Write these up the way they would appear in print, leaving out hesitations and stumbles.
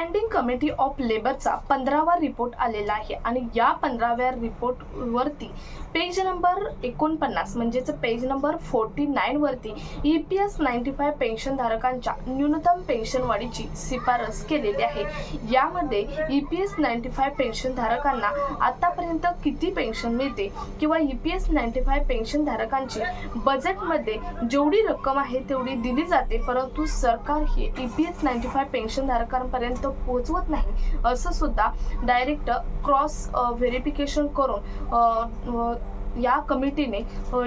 Standing committee of लेबरचा 15वा report आलेला आहे आणि या 15व्या रिपोर्टवरती पेज नंबर 49 म्हणजेच पेज नंबर 49 वरती EPS 95 पेन्शन धारकांच्या न्यूनतम पेन्शन वाढीची शिफारस केलेली आहे। यामध्ये EPS 95 पेन्शन धारकांना आतापर्यंत किती पेन्शन मिळते किंवा EPS 95 पेन्शन धारकांची बजेटमध्ये जेवढी रक्कम आहे तेवढी दिली जाते, परंतु सरकार ही EPS 95 पेन्शन धारकांपर्यंत पोहोचवत नाही असं सुद्धा डायरेक्ट क्रॉस व्हेरिफिकेशन करून या कमिटीने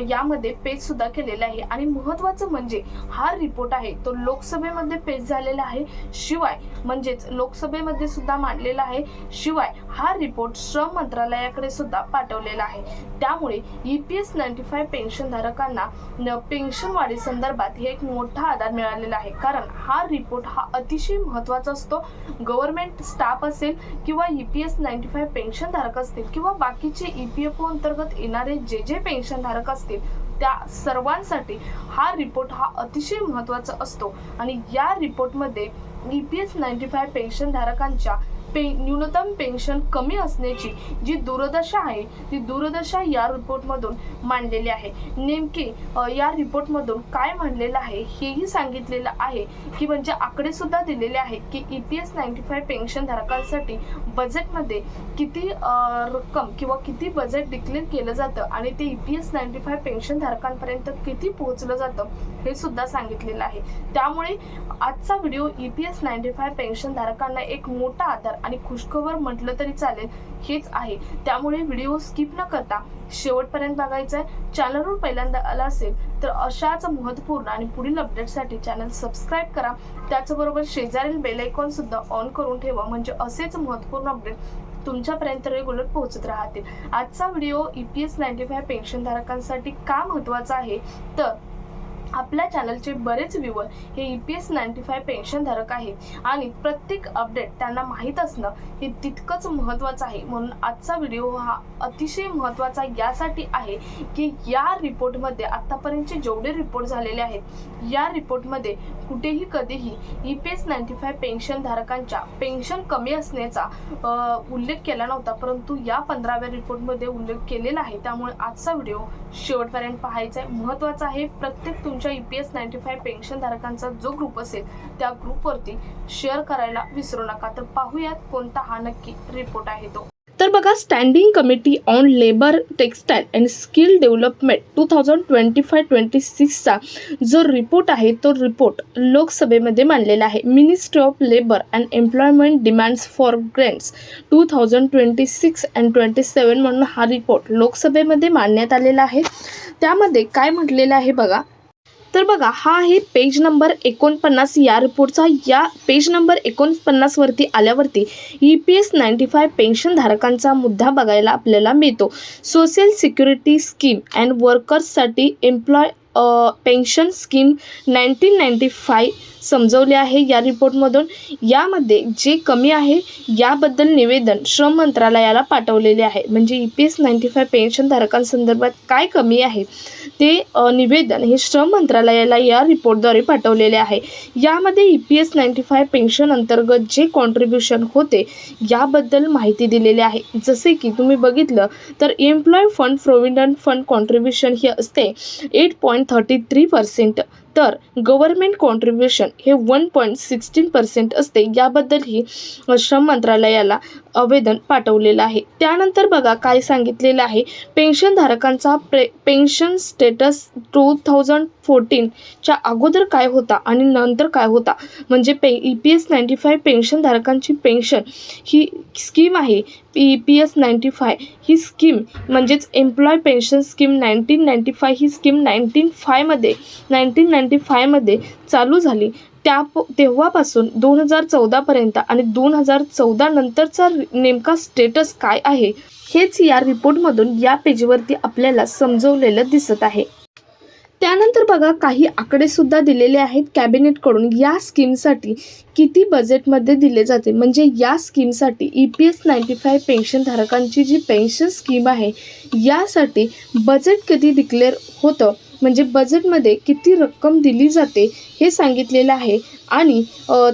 यामध्ये पेश सुद्धा केलेला आहे। आणि महत्त्वाचं म्हणजे हा रिपोर्ट आहे तो लोकसभेमध्ये पेश झालेला आहे, शिवाय म्हणजेच लोकसभेमध्ये सुद्धा मांडलेला आहे, शिवाय हा रिपोर्ट श्रम मंत्रालयाकडे सुद्धा पाठवलेला आहे। त्यामुळे EPS 95 पेन्शन धारकांना पेन्शन वाढी संदर्भात हे एक मोठा आधार मिळालेला आहे, कारण हा रिपोर्ट हा अतिशय महत्त्वाचा असतो। गव्हर्नमेंट स्टाफ असेल किंवा EPS 95 पेन्शन धारक असतील किंवा बाकीचे EPFO अंतर्गत येणारे जे पेन्शन धारक असतील त्या सर्वांसाठी हा रिपोर्ट हा अतिशय महत्त्वाचा असतो। आणि या रिपोर्टमध्ये EPS 95 पेन्शन धारकांच्या न्यूनतम पेन्शन कमी असण्याची जी दुर्दशा आहे ती दुर्दशा या रिपोर्टमधून मांडलेली आहे। नेमके या रिपोर्टमधून काय मांडलेलं आहे हेही सांगितलेलं आहे की म्हणजे आकडे सुद्धा दिलेले आहेत की EPS 95 पेन्शन धारकांसाठी बजेटमध्ये किती रक्कम किंवा किती बजेट डिक्लेअर केलं जातं आणि ते EPS 95 पेन्शन धारकांपर्यंत किती पोहोचलं जातं हे सुद्धा सांगितलेलं आहे। त्यामुळे आजचा व्हिडिओ EPS 95 पेन्शन धारकांना एक मोठा आधार आणि खुशखबर म्हटलं तरी चालेल हेच आहे। त्यामुळे व्हिडिओ स्किप न करता शेवटपर्यंत बघायचा आहे। चॅनलवर पहिल्यांदा आला असेल तर अशाच महत्त्वपूर्ण आणि पुढील अपडेटसाठी चॅनल सबस्क्राईब करा, त्याचबरोबर शेजारील बेल आयकॉन सुद्धा ऑन करून ठेवा, म्हणजे असेच महत्त्वपूर्ण अपडेट तुमच्यापर्यंत रेग्युलर पोहोचत राहतील। आजचा व्हिडिओ EPS 95 पेन्शन धारकांसाठी का महत्त्वाचा आहे तर आपल्या चॅनलचे बरेच व्ह्यूअर हे EPS 95 पेन्शन धारक आहेत आणि प्रत्येक अपडेट त्यांना माहीत असणं हे तितकंच महत्त्वाचं आहे। म्हणून आजचा व्हिडिओ हा अतिशय महत्त्वाचा यासाठी आहे की या रिपोर्टमध्ये आतापर्यंतचे जेवढे रिपोर्ट झालेले आहेत या रिपोर्टमध्ये कुठेही कधीही EPS 95 पेन्शन धारकांच्या पेन्शन कमी असण्याचा उल्लेख केला नव्हता, परंतु या 15व्या रिपोर्टमध्ये उल्लेख केलेला आहे। त्यामुळे आजचा व्हिडिओ शेवटपर्यंत पाहायचा आहे, महत्त्वाचा आहे। प्रत्येक तुमच्या EPS 95 पेन्शन धारकांचा जो ग्रुप असेल त्या ग्रुपवरती शेअर करायला विसरू नका। तर पाहूयात कोणता हा नक्की रिपोर्ट आहे तो। तर बघा, standing committee on labour textile and skill development 2025-26 चा जो रिपोर्ट आहे तो रिपोर्ट लोकसभेमध्ये मांडलेला आहे। Ministry of labour and employment demands for grants 2026 and 27 म्हणून हा रिपोर्ट लोकसभेमध्ये मांडण्यात आलेला आहे। त्यामध्ये काय म्हटलेलं आहे बघा, तर बघा हा आहे पेज नंबर 49 या रिपोर्टचा। या पेज नंबर 49 वरती आल्यावरती EPS 95 पेन्शन धारकांचा मुद्दा बघायला आपल्याला मिळतो। सोशल सिक्युरिटी स्कीम अँड वर्कर्ससाठी एम्प्लॉय पेन्शन स्कीम 1995 समजवले आहे या रिपोर्टमधून। यामध्ये जे कमी आहे याबद्दल निवेदन श्रम मंत्रालयाला पाठवलेले आहे, म्हणजे EPS 95 पेन्शन धारकांसंदर्भात काय कमी आहे ते निवेदन हे श्रम मंत्रालयाला या रिपोर्टद्वारे पाठवलेले आहे। यामध्ये EPS 95 पेन्शन अंतर्गत जे कॉन्ट्रीब्युशन होते याबद्दल माहिती दिलेली आहे। जसे की तुम्ही बघितलं तर employ fund provident fund contribution हे असते 8.33%, तर गव्हर्नमेंट कॉन्ट्रीब्युशन हे 1.16% असते। याबद्दलही श्रम मंत्रालयाला आवेदन पाठवलेलं आहे। त्यानंतर बघा काय सांगितलेलं आहे, पेन्शन धारकांचा पेन्शन स्टेटस 2014 च्या अगोदर काय होता आणि नंतर काय होता, म्हणजे EPS 95 पेन्शन धारकांची पेन्शन ही स्कीम आहे EPS 95 ही स्कीम म्हणजेच एम्प्लॉय पेन्शन स्कीम 1995 ही स्कीम 1995 मध्ये चालू झाली। तेव्हापासून 2014 पर्यंत आणि 2014 नंतरचा नेमका स्टेटस काय आहे हेच या रिपोर्टमधून या पेजवरती आपल्याला समजवलेलं दिसत आहे। त्यानंतर बघा काही आकडे सुद्धा दिलेले आहेत कॅबिनेटकडून या स्कीमसाठी किती बजेटमध्ये दिले जाते, म्हणजे या स्कीमसाठी EPS 95 पेन्शन धारकांची जी पेन्शन स्कीम आहे यासाठी बजेट कधी डिक्लेअर होतं म्हणजे बजेटमध्ये किती रक्कम दिली जाते हे सांगितलेलं आहे आणि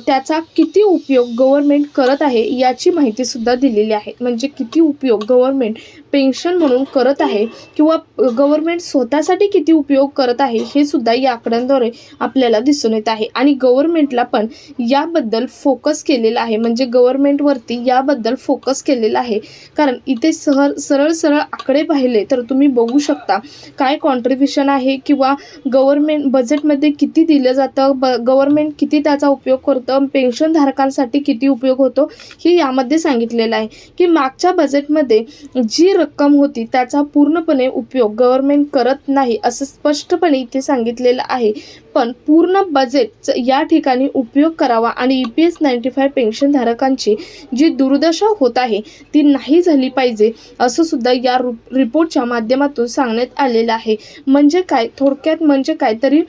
त्याचा किती उपयोग गव्हर्नमेंट करत आहे याची माहितीसुद्धा दिलेली आहे. म्हणजे किती उपयोग गव्हर्नमेंट पेन्शन म्हणून करत आहे किंवा गव्हर्नमेंट स्वतःसाठी किती उपयोग करत आहे हे सुद्धा या आकड्यांद्वारे आपल्याला दिसून येत आहे. आणि गव्हर्नमेंटला पण याबद्दल फोकस केलेला आहे, म्हणजे गव्हर्नमेंटवरती याबद्दल फोकस केलेला आहे. कारण इथे सरळ आकडे पाहिले तर तुम्ही बघू शकता काय कॉन्ट्रीब्युशन आहे किंवा गव्हर्नमेंट बजेटमध्ये किती दिलं जातं, गव्हर्नमेंट किती त्याचा उपयोग करतं, पेन्शनधारकांसाठी किती उपयोग होतो हे यामध्ये सांगितलेलं आहे. की मागच्या बजेटमध्ये जी रक्कम होती त्याचा पूर्णपणे उपयोग गव्हर्नमेंट करत नाही असं स्पष्टपणे इथे सांगितलेलं आहे. पण पूर्ण बजेट या ठिकाणी उपयोग करावा आणि EPS 95 पेन्शनधारकांची जी दुर्दशा होत आहे ती नाही झाली पाहिजे असं सुद्धा या रिपोर्टच्या माध्यमातून सांगण्यात आलेलं आहे. म्हणजे काय, थोडक्यात म्हणजे काय तरी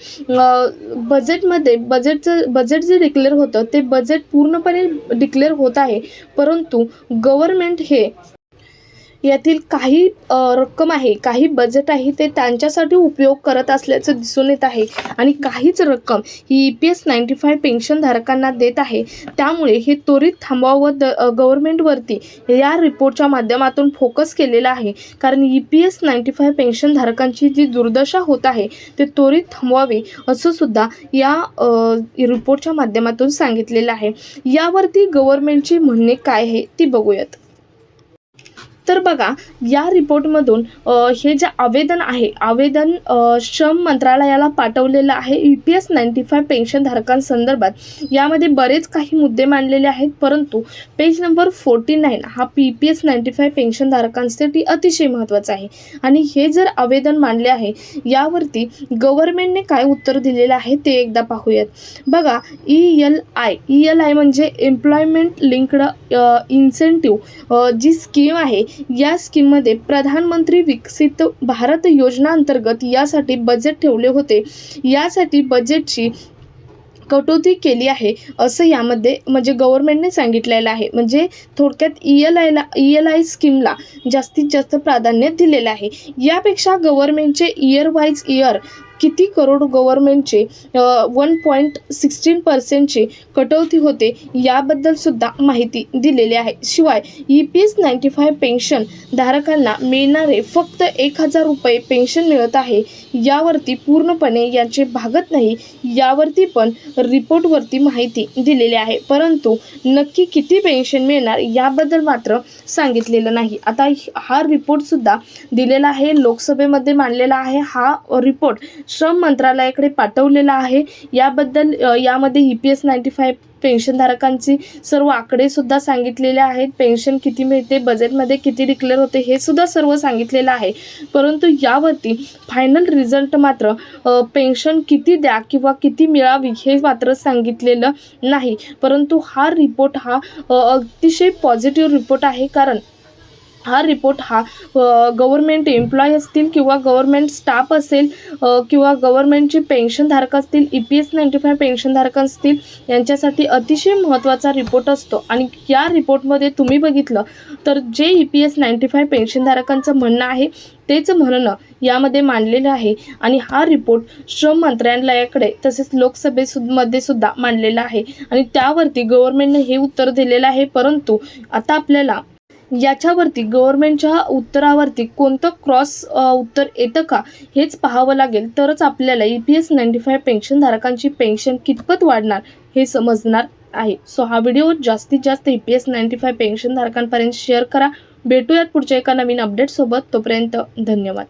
बजेटमध्ये बजेट जे डिक्लेअर होतं ते बजेट पूर्णपणे डिक्लेअर होत आहे, परंतु गव्हर्नमेंट हे यातील काही रक्कम आहे, काही बजेट आहे ते त्यांच्यासाठी उपयोग करत असल्याचं दिसून येत आहे आणि काहीच रक्कम ही EPS 95 पेन्शनधारकांना देत आहे. त्यामुळे हे त्वरित थांबवावं गव्हर्नमेंटवरती या रिपोर्टच्या माध्यमातून फोकस केलेला आहे. कारण EPS 95 पेन्शनधारकांची जी दुर्दशा होत आहे ते त्वरित थांबवावी असं सुद्धा या रिपोर्टच्या माध्यमातून सांगितलेलं आहे. यावरती गव्हर्नमेंटची म्हणणे काय आहे ती बघूयात. तर बघा, या रिपोर्टमधून हे जे आवेदन आहे, आवेदन श्रम मंत्रालयाला पाठवलेलं आहे EPS 95 पेन्शनधारकांसंदर्भात. यामध्ये बरेच काही मुद्दे मांडलेले आहेत, परंतु पेज नंबर 49 हा EPS 95 पेन्शनधारकांसाठी अतिशय महत्त्वाचा आहे. आणि हे जर आवेदन मांडले आहे यावरती गव्हर्नमेंटने काय उत्तर दिलेलं आहे ते एकदा पाहूयात. बघा, ELI म्हणजे एम्प्लॉयमेंट लिंक्ड इन्सेंटिव्ह जी स्कीम आहे, या स्कीममध्ये प्रधानमंत्री विकसित भारत योजना अंतर्गत यासाठी बजेट ठेवले होते. यासाठी बजेटची कटौती केली आहे असं यामध्ये म्हणजे गव्हर्नमेंटने सांगितलेलं आहे. म्हणजे थोडक्यात ELI स्कीमला जास्तीत जास्त प्राधान्य दिलेलं आहे. यापेक्षा गव्हर्नमेंटचे इयर किती करोड गव्हर्नमेंटचे 1.16% कटौती होते याबद्दल सुद्धा माहिती दिलेली आहे. शिवाय EPS 95 पेन्शन धारकांना मिळणारे फक्त 1000 रुपये पेन्शन मिळत आहे, यावरती पूर्णपणे यांचे भागत नाही यावरती पण रिपोर्टवरती माहिती दिलेली आहे. परंतु नक्की किती पेन्शन मिळणार याबद्दल मात्र सांगितलेलं नाही. आता हा रिपोर्टसुद्धा दिलेला आहे, लोकसभेमध्ये मांडलेला आहे. हा रिपोर्ट श्रम मंत्रालयाकडे पाठवलेला आहे. याबद्दल यामध्ये EPS 95 पेन्शनधारकांची सर्व आकडे सुद्धा सांगितलेले आहेत. पेन्शन किती मिळते, बजेटमध्ये किती डिक्लेअर होते हे सुद्धा सर्व सांगितलेलं आहे. परंतु यावरती फायनल रिझल्ट मात्र पेन्शन किती द्या किंवा किती मिळावी हे मात्र सांगितलेलं नाही. परंतु हा रिपोर्ट हा अतिशय पॉझिटिव्ह रिपोर्ट आहे. कारण हा रिपोर्ट हा गव्हर्नमेंट एम्प्लॉय असतील किंवा गव्हर्नमेंट स्टाफ असेल किंवा गव्हर्नमेंटचे पेन्शनधारक असतील, EPS 95 पेन्शनधारक असतील, यांच्यासाठी अतिशय महत्त्वाचा रिपोर्ट असतो. आणि या रिपोर्टमध्ये तुम्ही बघितलं तर जे EPS 95 पेन्शनधारकांचं म्हणणं आहे तेच म्हणणं यामध्ये मांडलेलं आहे. आणि हा रिपोर्ट श्रम मंत्रालयाकडे तसेच लोकसभेमध्ये सुद्धा मांडलेला आहे आणि त्यावरती गव्हर्नमेंटने हे उत्तर दिलेलं आहे. परंतु आता आपल्याला याच्यावरती गव्हर्नमेंटच्या उत्तरावरती कोणतं क्रॉस उत्तर येतं का हेच पाहावं लागेल, तरच आपल्याला EPS 95 पेन्शनधारकांची पेन्शन कितपत वाढणार हे समजणार आहे. सो हा व्हिडिओ जास्तीत जास्त EPS 95 पेन्शनधारकांपर्यंत शेअर करा. भेटूयात पुढच्या एका नवीन अपडेटसोबत. तोपर्यंत धन्यवाद.